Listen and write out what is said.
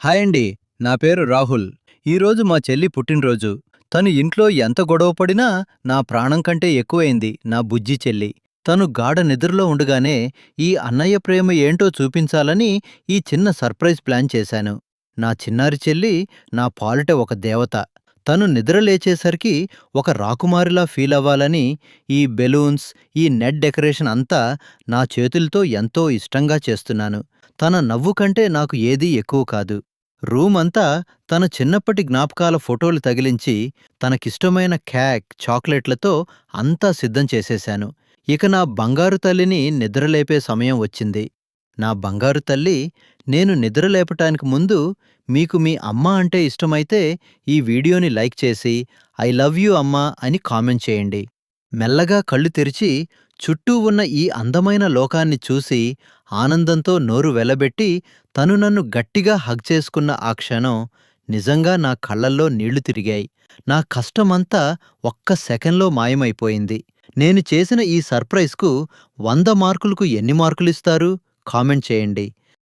Hi అండి. నా పేరు రాహుల్. ఈరోజు మా చెల్లి పుట్టినరోజు. తను ఇంట్లో ఎంత గొడవ పడినా నా ప్రాణం కంటే ఎక్కువైంది నా బుజ్జి చెల్లి. తను గాఢ నిద్రలో ఉండగానే ఈ అన్నయ్య ప్రేమ ఏంటో చూపించాలని ఈ చిన్న సర్ప్రైజ్ ప్లాన్ చేశాను. నా చిన్నారి చెల్లి నా పాలిట ఒక దేవత. తను నిద్ర లేచేసరికి ఒక రాకుమారిలా ఫీల్ అవ్వాలని ఈ బెలూన్స్, ఈ నెట్ డెకరేషన్ అంతా నా చేతులతో ఎంతో ఇష్టంగా చేస్తున్నాను. తన నవ్వు కంటే నాకు ఏదీ ఎక్కువ కాదు. రూమ్ అంతా తన చిన్నప్పటి జ్ఞాపకాల ఫోటోలు తగిలించి తనకిష్టమైన కేక్, చాక్లెట్లతో అంతా సిద్ధం చేసేశాను. ఇక నా బంగారు తల్లిని నిద్రలేపే సమయం వచ్చింది. నా బంగారు తల్లి, నేను నిద్రలేపటానికి ముందు మీకు మీ అమ్మ అంటే ఇష్టమైతే ఈ వీడియోని లైక్ చేసి ఐ లవ్ యూ అమ్మా అని కామెంట్ చేయండి. మెల్లగా కళ్ళు తెరిచి చుట్టూ ఉన్న ఈ అందమైన లోకాన్ని చూసి ఆనందంతో నోరు వెళ్లబెట్టి తను నన్ను గట్టిగా హగ్ చేసుకున్న ఆ క్షణం నిజంగా నా కళ్లల్లో నీళ్లు తిరిగాయి. నా కష్టమంతా ఒక్క సెకన్లో మాయమైపోయింది. నేను చేసిన ఈ సర్ప్రైజ్కు 100 మార్కులకు ఎన్ని మార్కులిస్తారు? కామెంట్ చేయండి.